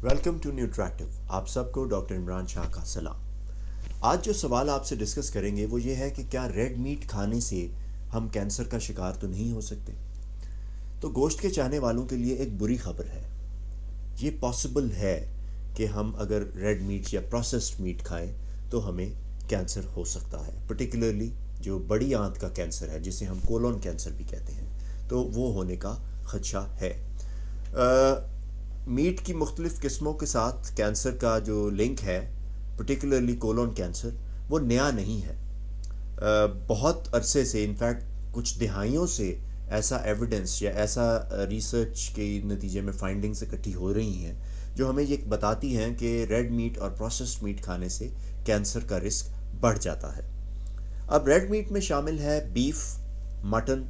Welcome to न्यूट्रैक्टिव। आप सबको doctor Imran Shah का सलाम। आज जो सवाल आपसे डिस्कस करेंगे वो ये है कि क्या रेड मीट खाने से हम कैंसर का शिकार तो नहीं हो सकते। तो गोश्त के चाहने वालों के लिए एक बुरी खबर है। ये पॉसिबल है कि हम अगर रेड मीट या प्रोसेस्ड मीट खाएं तो हमें कैंसर हो सकता है। पर्टिकुलरली जो बड़ी आंत का कैंसर है, जिसे हम कोलोन कैंसर भी कहते हैं, तो वो होने का खदशा है। मीट की मुख्तलिफ़ किस्मों के साथ कैंसर का जो लिंक है, पर्टिकुलरली कोलोन कैंसर, वो नया नहीं है। बहुत अरसे से, इनफैक्ट कुछ दिहाइयों से ऐसा एविडेंस या ऐसा रिसर्च के नतीजे में फाइंडिंग्स इकट्ठी हो रही हैं जो हमें ये बताती हैं कि रेड मीट और प्रोसेस्ड मीट खाने से कैंसर का रिस्क बढ़ जाता है। अब रेड मीट में शामिल है बीफ, मटन,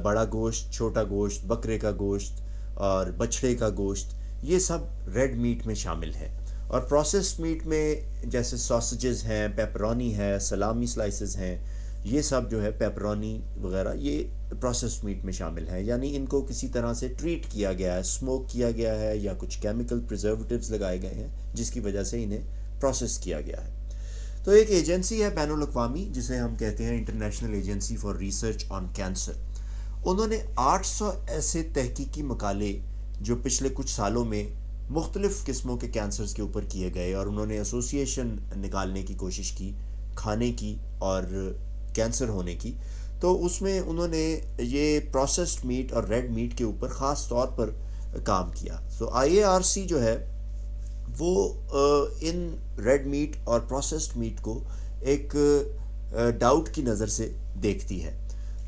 बड़ा गोश्त, छोटा गोश्त, बकरे का गोश्त और बछड़े का गोश्त, ये सब रेड मीट में शामिल है। और प्रोसेस्ड मीट में जैसे सॉसेजेस हैं, पेपरोनी है, सलामी स्लाइसेस हैं, ये सब जो है पेपरोनी वगैरह, ये प्रोसेस्ड मीट में शामिल है। यानी इनको किसी तरह से ट्रीट किया गया है, स्मोक किया गया है या कुछ केमिकल प्रिजर्वेटिव्स लगाए गए हैं जिसकी वजह से इन्हें प्रोसेस किया गया है। तो एक एजेंसी है बैनुल-अक़वामी, जिसे हम कहते हैं international agency for research on cancer. उन्होंने 800 ऐसे तहकीकी मकाले जो पिछले कुछ सालों में मुख्तलिफ़ किस्मों के कैंसर्स के ऊपर किए गए, और उन्होंने एसोसिएशन निकालने की कोशिश की खाने की और कैंसर होने की। तो उसमें उन्होंने ये प्रोसेस्ड मीट और रेड मीट के ऊपर ख़ास तौर पर काम किया। सो IARC जो है वो इन रेड मीट और प्रोसेस्ड मीट को एक डाउट की नज़र से देखती है।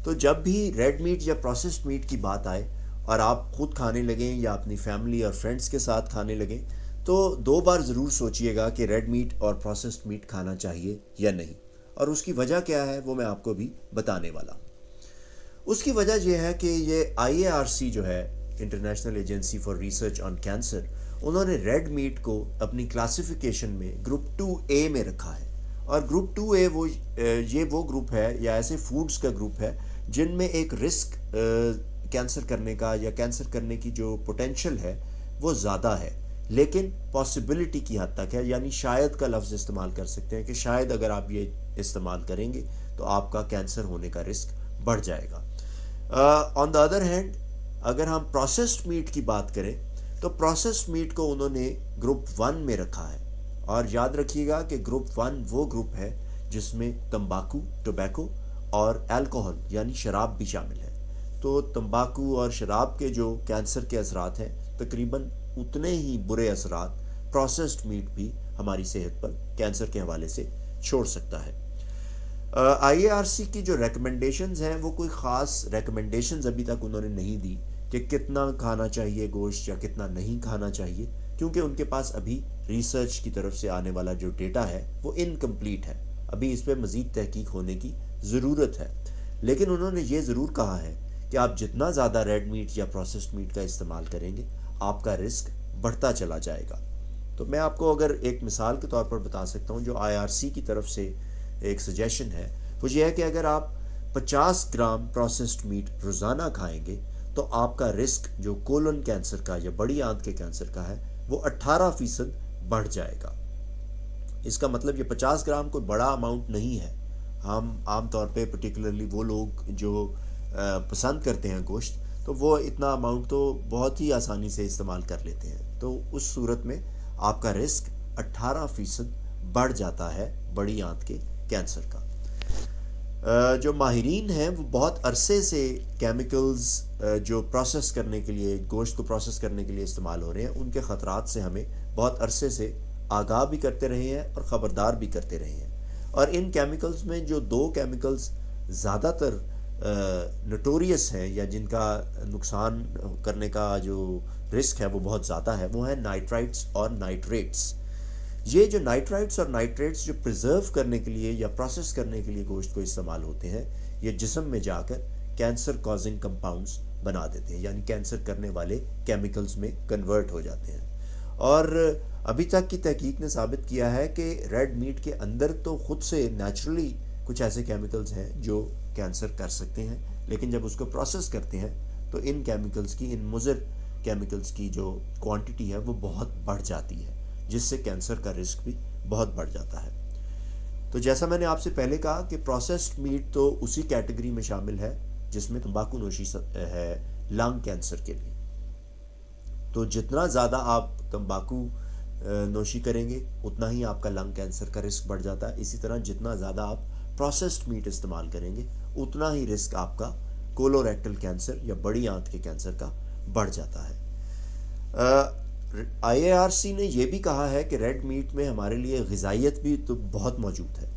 तो जब भी रेड मीट या प्रोसेस्ड मीट की बात आए और आप खुद खाने लगें या अपनी फैमिली और फ्रेंड्स के साथ खाने लगें, तो 2 बार ज़रूर सोचिएगा कि रेड मीट और प्रोसेस्ड मीट खाना चाहिए या नहीं। और उसकी वजह क्या है वो मैं आपको भी बताने वाला। उसकी वजह यह है कि ये IARC जो है, international agency for research on cancer, उन्होंने रेड मीट को अपनी क्लासिफिकेशन में ग्रुप 2A में रखा है। और ग्रुप 2A वो ग्रुप है या ऐसे फूड्स का ग्रुप है जिनमें एक रिस्क कैंसर करने का या कैंसर करने की जो पोटेंशियल है वो ज़्यादा है, लेकिन पॉसिबिलिटी की हद तक है। यानी शायद का लफ्ज़ इस्तेमाल कर सकते हैं कि शायद अगर आप ये इस्तेमाल करेंगे तो आपका कैंसर होने का रिस्क बढ़ जाएगा। ऑन द अदर हैंड, अगर हम प्रोसेस्ड मीट की बात करें तो प्रोसेस्ड मीट को उन्होंने ग्रुप 1 में रखा है। और याद रखिएगा कि ग्रुप 1 वो ग्रुप है जिसमें तंबाकू, टोबैको और अल्कोहल यानी शराब भी शामिल है। तो तंबाकू और शराब के जो कैंसर के असरात हैं, तकरीबन उतने ही बुरे असरात प्रोसेस्ड मीट भी हमारी सेहत पर कैंसर के हवाले से छोड़ सकता है। IARC की जो रेकमेंडेशंस हैं वो कोई ख़ास रेकमेंडेशंस अभी तक उन्होंने नहीं दी कि कितना खाना चाहिए गोश्त या कितना नहीं खाना चाहिए, क्योंकि उनके पास अभी रिसर्च की तरफ से आने वाला जो डेटा है वो इनकम्प्लीट है। अभी इस पर मज़ीद तहकीक होने की ज़रूरत है। लेकिन उन्होंने ये ज़रूर कहा है कि आप जितना ज़्यादा रेड मीट या प्रोसेस्ड मीट का इस्तेमाल करेंगे, आपका रिस्क बढ़ता चला जाएगा। तो मैं आपको अगर एक मिसाल के तौर पर बता सकता हूँ, जो IARC की तरफ से एक सजेशन है वो ये है कि अगर आप 50 ग्राम प्रोसेस्ड मीट रोज़ाना खाएंगे तो आपका रिस्क जो कोलन कैंसर का या बड़ी आंत के कैंसर का है वो 18% बढ़ जाएगा। इसका मतलब ये 50 ग्राम कोई बड़ा अमाउंट नहीं है। हम आम तौर पे पर्टिकुलरली वो लोग जो पसंद करते हैं गोश्त, तो वो इतना अमाउंट तो बहुत ही आसानी से इस्तेमाल कर लेते हैं। तो उस सूरत में आपका रिस्क 18% बढ़ जाता है बड़ी आंत के कैंसर का। जो माहिरीन हैं वो बहुत अरसे से केमिकल्स जो प्रोसेस करने के लिए, गोश्त को प्रोसेस करने के लिए इस्तेमाल हो रहे हैं, उनके ख़तरात से हमें बहुत अरसे से आगाह भी करते रहे हैं और ख़बरदार भी करते रहे हैं। और इन केमिकल्स में जो 2 केमिकल्स ज़्यादातर नोटोरियस हैं या जिनका नुकसान करने का जो रिस्क है वो बहुत ज़्यादा है, वो है नाइट्राइट्स और नाइट्रेट्स। ये जो नाइट्राइट्स और नाइट्रेट्स जो प्रिजर्व करने के लिए या प्रोसेस करने के लिए गोश्त को इस्तेमाल होते हैं, ये जिस्म में जाकर कैंसर कॉजिंग कंपाउंड्स बना देते हैं, यानी कैंसर करने वाले केमिकल्स में कन्वर्ट हो जाते हैं। और अभी तक की तहकीक ने साबित किया है कि रेड मीट के अंदर तो खुद से नेचुरली कुछ ऐसे केमिकल्स हैं जो कैंसर कर सकते हैं, लेकिन जब उसको प्रोसेस करते हैं तो इन केमिकल्स की, इन मुज़र کیمیکلز کی جو کوانٹٹی ہے وہ بہت بڑھ جاتی ہے، جس سے کینسر کا رسک بھی بہت بڑھ جاتا ہے۔ تو جیسا میں نے آپ سے پہلے کہا کہ پروسیسڈ میٹ تو اسی کیٹیگری میں شامل ہے جس میں تمباکو نوشی ہے لنگ کینسر کے لیے۔ تو جتنا زیادہ آپ تمباکو نوشی کریں گے اتنا ہی آپ کا لنگ کینسر کا رسک بڑھ جاتا ہے۔ اسی طرح جتنا زیادہ آپ پروسیسڈ میٹ استعمال کریں گے اتنا ہی رسک آپ کا کولوریکٹل کینسر یا بڑی آنت کے کینسر کا بڑھ جاتا ہے۔ آئی اے آر سی نے یہ بھی کہا ہے کہ ریڈ میٹ میں ہمارے لیے غذائیت بھی تو بہت موجود ہے،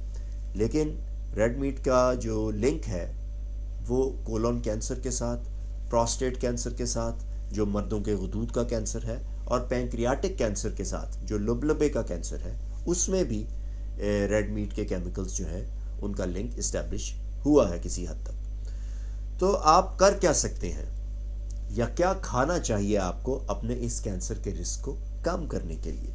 لیکن ریڈ میٹ کا جو لنک ہے وہ کولون کینسر کے ساتھ، پراسٹیٹ کینسر کے ساتھ جو مردوں کے غدود کا کینسر ہے، اور پینکریاٹک کینسر کے ساتھ جو لبلبے کا کینسر ہے، اس میں بھی ریڈ میٹ کے کیمیکلز جو ہیں ان کا لنک اسٹیبلش ہوا ہے کسی حد تک۔ تو آپ کر کیا سکتے ہیں یا کیا کھانا چاہیے آپ کو اپنے اس کینسر کے رسک کو کم کرنے کے لیے؟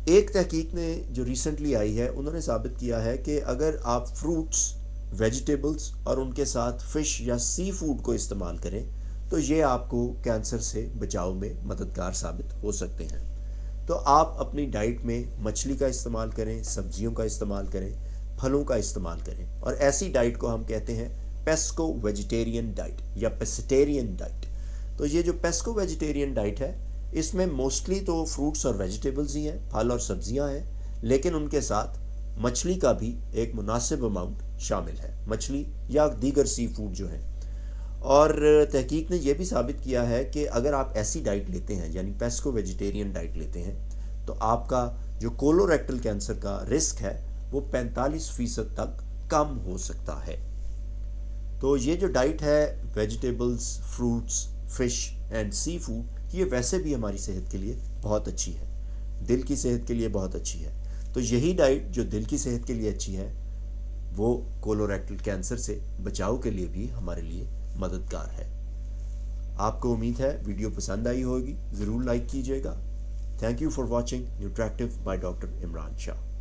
ایک تحقیق نے جو ریسنٹلی آئی ہے انہوں نے ثابت کیا ہے کہ اگر آپ فروٹس، ویجیٹیبلز اور ان کے ساتھ فش یا سی فوڈ کو استعمال کریں تو یہ آپ کو کینسر سے بچاؤ میں مددگار ثابت ہو سکتے ہیں۔ تو آپ اپنی ڈائٹ میں مچھلی کا استعمال کریں، سبزیوں کا استعمال کریں، پھلوں کا استعمال کریں، اور ایسی ڈائٹ کو ہم کہتے ہیں پیسکو ویجیٹیرین ڈائٹ یا پیسٹیرین ڈائٹ۔ تو یہ جو پیسکو ویجیٹیرین ڈائٹ ہے اس میں موسٹلی تو فروٹس اور ویجیٹیبلز ہی ہیں، پھل اور سبزیاں ہیں، لیکن ان کے ساتھ مچھلی کا بھی ایک مناسب اماؤنٹ شامل ہے، مچھلی یا دیگر سی فوڈ جو ہیں۔ اور تحقیق نے یہ بھی ثابت کیا ہے کہ اگر آپ ایسی ڈائٹ لیتے ہیں یعنی پیسکو ویجیٹیرین ڈائٹ لیتے ہیں تو آپ کا جو کولوریکٹل کینسر کا رسک ہے وہ 45% تک کم ہو سکتا ہے۔ تو یہ جو ڈائٹ ہے vegetables, fruits, fish and seafood, یہ ویسے بھی ہماری صحت کے لیے بہت اچھی ہے، دل کی صحت کے لیے بہت اچھی ہے۔ تو یہی ڈائٹ جو دل کی صحت کے لیے اچھی ہے وہ کولوریکٹل کینسر سے بچاؤ کے لیے بھی ہمارے لیے مددگار ہے۔ آپ کو امید ہے ویڈیو پسند آئی ہوگی، ضرور لائک کیجیے گا۔ Thank you for watching Nutractive by doctor Imran Shah.